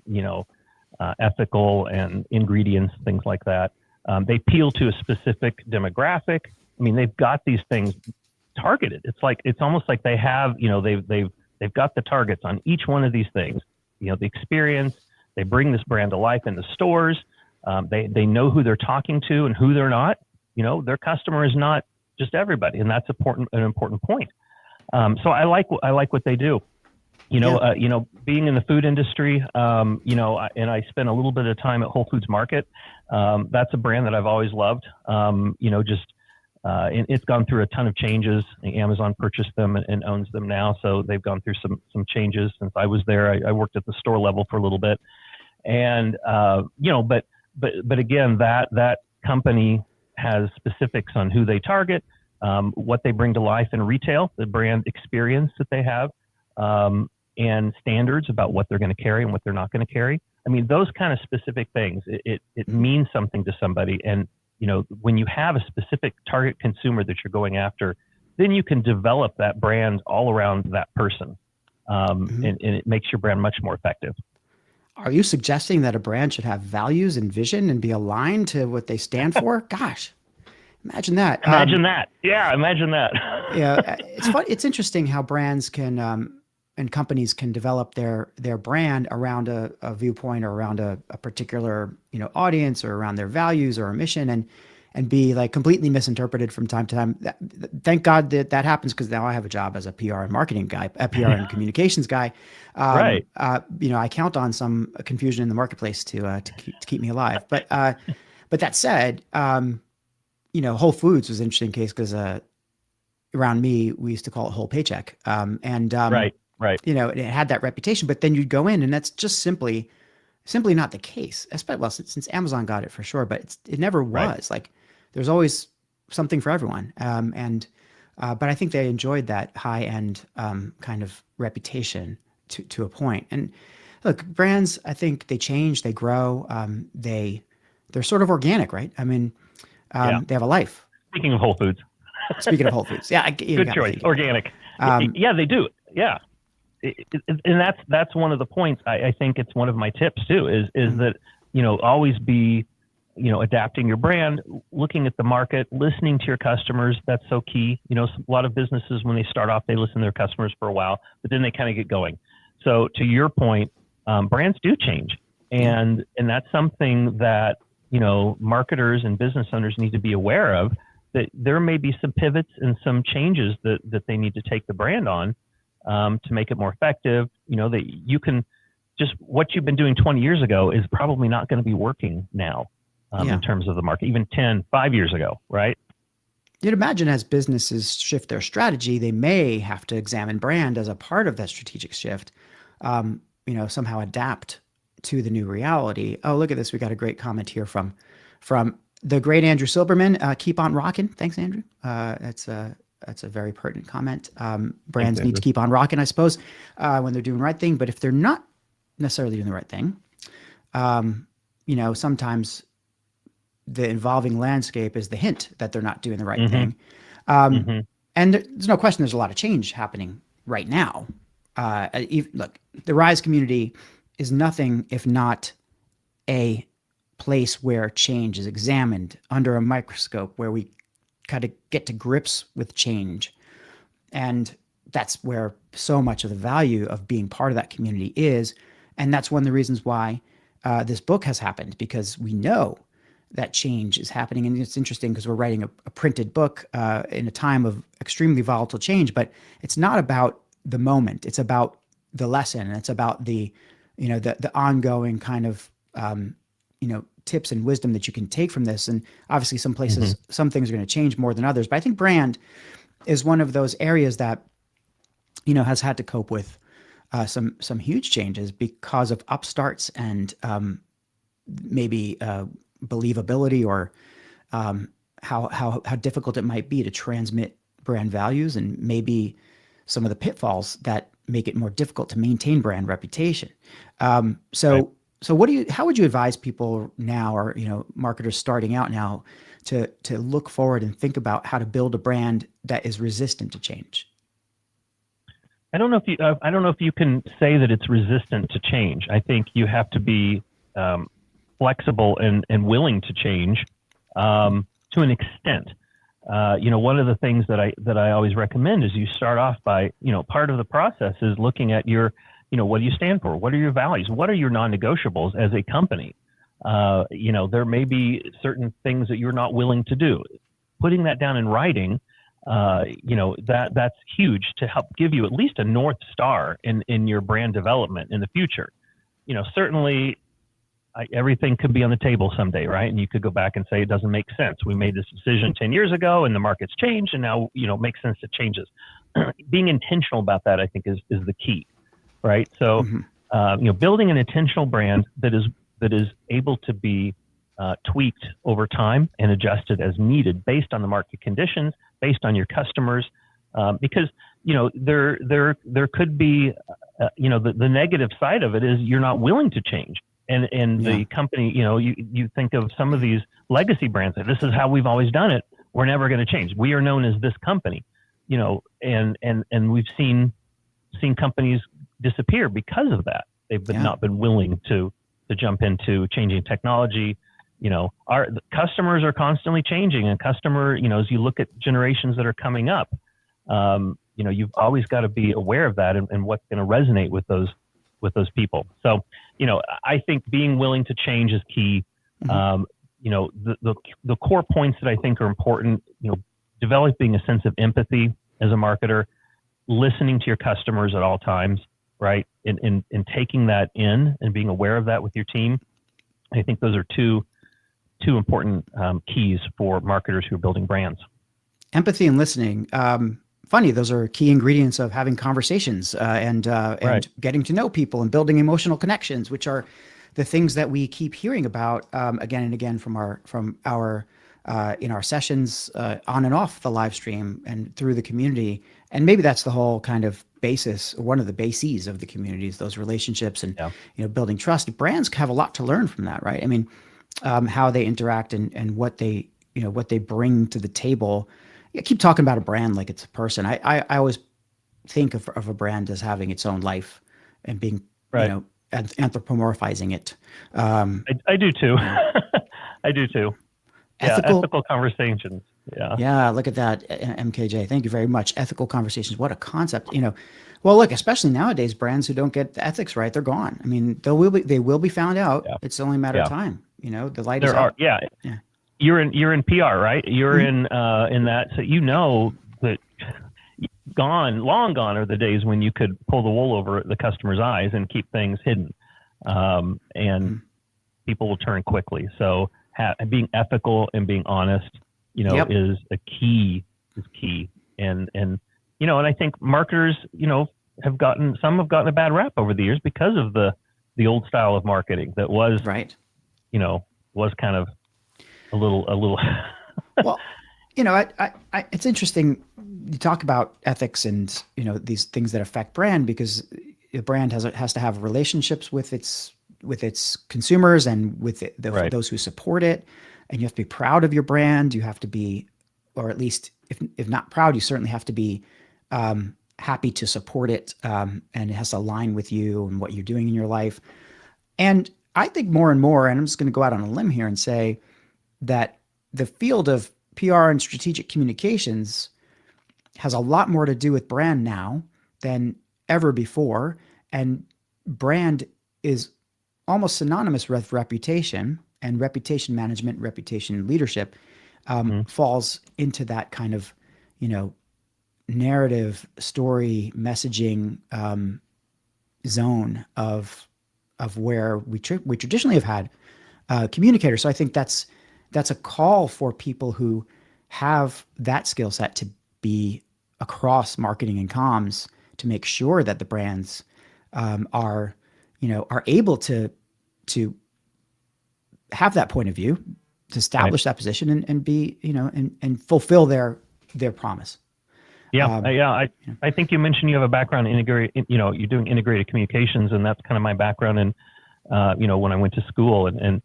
ethical and ingredients, things like that. They appeal to a specific demographic. I mean, they've got these things targeted. It's almost like they have, they've got the targets on each one of these things. The experience, they bring this brand to life in the stores. They know who they're talking to and who they're not. Their customer is not just everybody, and that's an important point. So I like what they do. Being in the food industry, and I spent a little bit of time at Whole Foods Market. That's a brand that I've always loved. It's gone through a ton of changes. Amazon purchased them and owns them now, so they've gone through some changes since I was there. I worked at the store level for a little bit, and but again, that company has specifics on who they target, what they bring to life in retail, the brand experience that they have, and standards about what they're going to carry and what they're not going to carry. I mean, those kind of specific things, it means something to somebody. And, when you have a specific target consumer that you're going after, then you can develop that brand all around that person. And it makes your brand much more effective. Are you suggesting that a brand should have values and vision and be aligned to what they stand for? Gosh, imagine that. Imagine that. Yeah, imagine that. Yeah, it's fun. It's interesting how brands can and companies can develop their brand around a viewpoint or around a particular audience or around their values or a mission and be like completely misinterpreted from time to time. Thank God that happens, because now I have a job as a PR and marketing guy, a PR and communications guy. Right. I count on some confusion in the marketplace to keep me alive. But that said, Whole Foods was an interesting case because around me we used to call it whole paycheck. Right. It had that reputation, but then you'd go in and that's just simply not the case. Especially, well, since Amazon got it for sure, but it never was. Right. Like there's always something for everyone. But I think they enjoyed that high end kind of reputation to a point. And look, brands, I think they change, they grow, they're sort of organic, right? I mean, they have a life. Speaking of Whole Foods. Speaking of Whole Foods, yeah, good choice. Organic. Yeah, they do. Yeah. And that's one of the points. I think it's one of my tips too, is that, always be, adapting your brand, looking at the market, listening to your customers. That's so key. A lot of businesses, when they start off, they listen to their customers for a while, but then they kind of get going. So to your point, brands do change. And that's something that, marketers and business owners need to be aware of, that there may be some pivots and some changes that they need to take the brand on. To make it more effective, that you can just what you've been doing 20 years ago is probably not going to be working now in terms of the market, even 5 years ago, right? You'd imagine as businesses shift their strategy, they may have to examine brand as a part of that strategic shift, somehow adapt to the new reality. Oh, look at this. We got a great comment here from the great Andrew Silberman. Keep on rocking. Thanks, Andrew. That's a very pertinent comment. Brands need to keep on rocking, I suppose, when they're doing the right thing. But if they're not necessarily doing the right thing, sometimes the evolving landscape is the hint that they're not doing the right thing. And there's no question there's a lot of change happening right now. Look, the Rise community is nothing if not a place where change is examined under a microscope, where we kind of get to grips with change. And that's where so much of the value of being part of that community is. And that's one of the reasons why this book has happened, because we know that change is happening. And it's interesting because we're writing a printed book in a time of extremely volatile change, but it's not about the moment. It's about the lesson. And it's about the ongoing kind of, tips and wisdom that you can take from this. And obviously some places, some things are going to change more than others, but I think brand is one of those areas that, has had to cope with some huge changes because of upstarts and maybe believability or how difficult it might be to transmit brand values, and maybe some of the pitfalls that make it more difficult to maintain brand reputation. So how would you advise people now, or marketers starting out now, to look forward and think about how to build a brand that is resistant to change? I don't know if you can say that it's resistant to change. I think you have to be flexible and willing to change to an extent. One of the things that I always recommend is you start off by, part of the process is looking at your, what do you stand for? What are your values? What are your non-negotiables as a company? There may be certain things that you're not willing to do. Putting that down in writing, that's huge to help give you at least a North Star in your brand development in the future. Certainly everything could be on the table someday, right? And you could go back and say, it doesn't make sense. We made this decision 10 years ago and the market's changed, and now, it makes sense to change this. Being intentional about that, I think, is the key, right? So, building an intentional brand that is able to be tweaked over time and adjusted as needed based on the market conditions, based on your customers, because there could be the negative side of it is you're not willing to change, and the company, you think of some of these legacy brands that this is how we've always done it, we're never going to change, we are known as this company, and we've seen companies disappear because of that. They've not been willing to jump into changing technology. Our customers are constantly changing, and as you look at generations that are coming up, you've always got to be aware of that and what's going to resonate with those people. So, I think being willing to change is key. The core points that I think are important, developing a sense of empathy as a marketer, listening to your customers at all times, right? And taking that in and being aware of that with your team. I think those are two important keys for marketers who are building brands. Empathy and listening. Funny, those are key ingredients of having conversations and getting to know people and building emotional connections, which are the things that we keep hearing about again and again from our in our sessions on and off the live stream and through the community. And maybe that's the whole kind of basis, one of the bases of the communities, those relationships and building trust. Brands have a lot to learn from that, right? I mean, how they interact and what they bring to the table. I keep talking about a brand like it's a person. I always think of a brand as having its own life and being, anthropomorphizing it. I do too. I do too. Ethical conversations. Yeah. Look at that, MKJ. Thank you very much. Ethical conversations. What a concept. Well, look, especially nowadays, brands who don't get the ethics right, they're gone. I mean, they will be found out. Yeah. It's only a matter of time. The light is out. Yeah. You're in PR, right? You're in that, so that long gone are the days when you could pull the wool over the customer's eyes and keep things hidden, and people will turn quickly. So being ethical and being honest, is a key. And I think marketers, have gotten a bad rap over the years because of the old style of marketing that was right. Was kind of a little. Well, it's interesting. You talk about ethics and these things that affect brand, because a brand has to have relationships with its consumers and with those who support it, and you have to be proud of your brand. You have to be, or at least if not proud, you certainly have to be happy to support it, and it has to align with you and what you're doing in your life. And I think more and more, and I'm just going to go out on a limb here and say that the field of PR and strategic communications has a lot more to do with brand now than ever before. And brand is almost synonymous with reputation, and reputation management, reputation leadership falls into that kind of, narrative, story, messaging zone of where we traditionally have had communicators. So I think that's a call for people who have that skill set to be across marketing and comms to make sure that the brands are able to have that point of view, to establish that position and be, and fulfill their promise. Yeah, I think you mentioned you have a background in you're doing integrated communications, and that's kind of my background. And when I went to school, and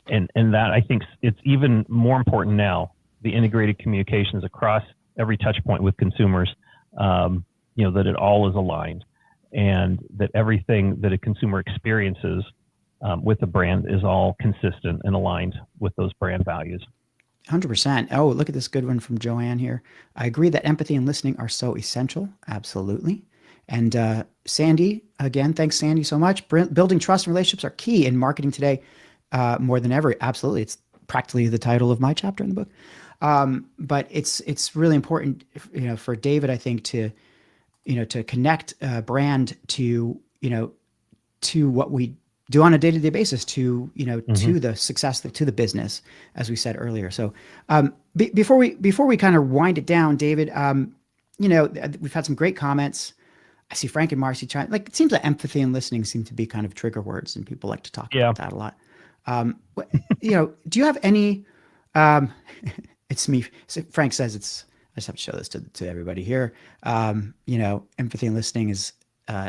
that I think it's even more important now, the integrated communications across every touch point with consumers. That it all is aligned, and that everything that a consumer experiences with the brand is all consistent and aligned with those brand values. 100%. Oh, look at this good one from Joanne here. I agree that empathy and listening are so essential. Absolutely. And Sandy, again, thanks, Sandy, so much. Building trust and relationships are key in marketing today, more than ever. Absolutely. It's practically the title of my chapter in the book. But it's really important, for David, I think, to connect a brand to what we do on a day-to-day basis, to to the success, to the business, as we said earlier. So before we kind of wind it down, David, we've had some great comments. I see Frank and Marcy trying, like, it seems that empathy and listening seem to be kind of trigger words, and people like to talk about that a lot. Do you have any, it's me. Frank says I just have to show this to everybody here. Empathy and listening is,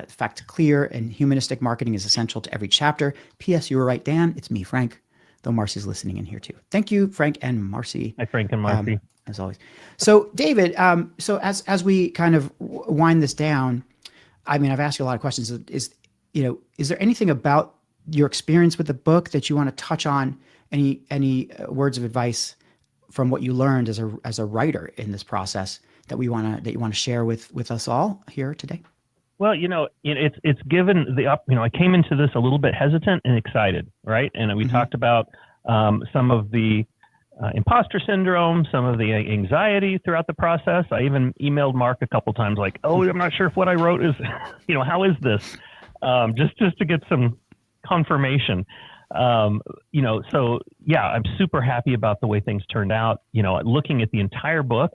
fact, clear and humanistic marketing is essential to every chapter. P.S. You were right, Dan. It's me, Frank, though Marcy's listening in here too. Thank you, Frank and Marcy. Hi, Frank and Marcy. As always. So, David, so as we kind of wind this down, I mean, I've asked you a lot of questions. Is there anything about your experience with the book that you want to touch on? Any words of advice from what you learned as a writer in this process that you want to share with us all here today? Well, it's given I came into this a little bit hesitant and excited, right? And we talked about some of the imposter syndrome, some of the anxiety throughout the process. I even emailed Mark a couple times, like, "Oh, I'm not sure if what I wrote is, how is this?" Just to get some confirmation. So yeah, I'm super happy about the way things turned out. Looking at the entire book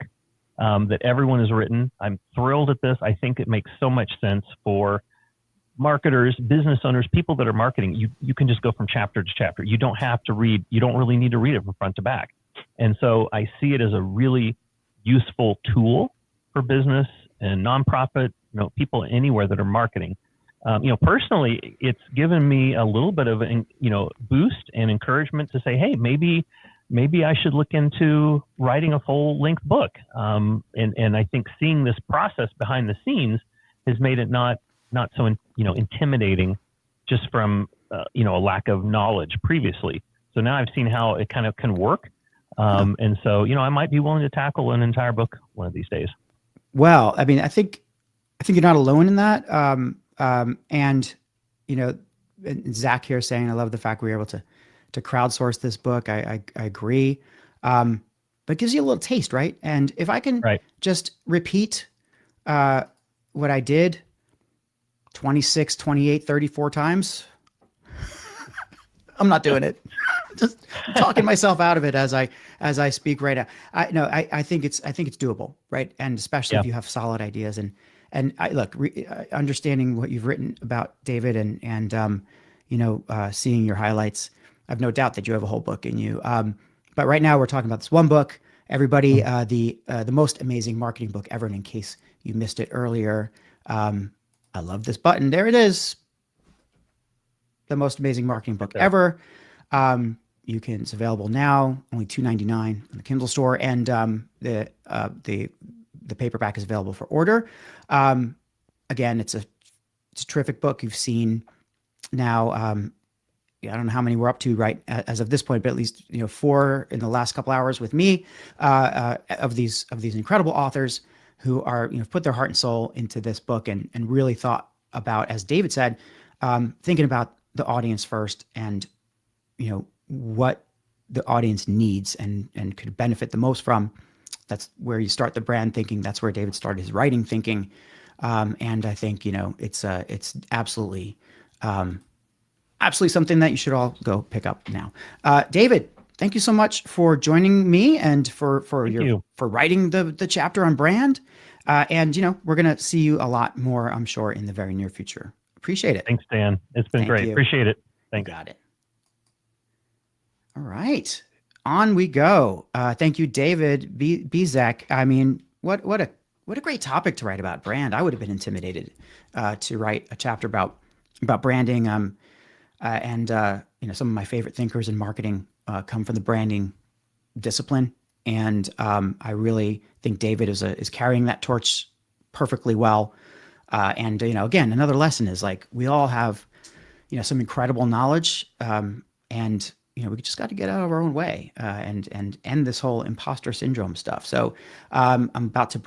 that everyone has written, I'm thrilled at this. I think it makes so much sense for marketers, business owners, people that are marketing. You can just go from chapter to chapter. You don't have to read. You don't really need to read it from front to back. And so I see it as a really useful tool for business and nonprofit, people anywhere that are marketing. Personally, it's given me a little bit of boost and encouragement to say, hey, maybe I should look into writing a full-length book. And I think seeing this process behind the scenes has made it not so intimidating, just from a lack of knowledge previously. So now I've seen how it kind of can work, and so I might be willing to tackle an entire book one of these days. Well, I mean, I think you're not alone in that. And Zach here saying, I love the fact we were able to crowdsource this book. I agree. But it gives you a little taste, right? And if I can just repeat what I did 26, 28, 34 times, I'm not doing it. Just talking myself out of it as I speak right now. I think it's doable, right? And especially if you have solid ideas and understanding what you've written about David and seeing your highlights, I have no doubt that you have a whole book in you. But right now we're talking about this one book, everybody, the most amazing marketing book ever. And in case you missed it earlier, I love this button. There it is. The most amazing marketing book ever. It's available now, only $2.99 on the Kindle store, and the paperback is available for order. Again, it's a terrific book. You've seen now, I don't know how many we're up to right as of this point, but at least 4 in the last couple hours with me of these incredible authors who are put their heart and soul into this book and really thought about, as David said, thinking about the audience first and what the audience needs and could benefit the most from. That's where you start the brand thinking. That's where David started his writing thinking. And I think, it's absolutely something that you should all go pick up now. David, thank you so much for joining me and for writing the chapter on brand. And we're going to see you a lot more, I'm sure, in the very near future. Appreciate it. Thanks, Dan. It's been great. Appreciate it. Thanks. You got it. All right, on we go. Thank you, David Bisek. I mean, what a great topic to write about brand. I would have been intimidated to write a chapter about branding. And some of my favorite thinkers in marketing come from the branding discipline, and I really think David is carrying that torch perfectly well. And again, another lesson is like we all have some incredible knowledge, and we just got to get out of our own way and end this whole imposter syndrome stuff. So I'm about to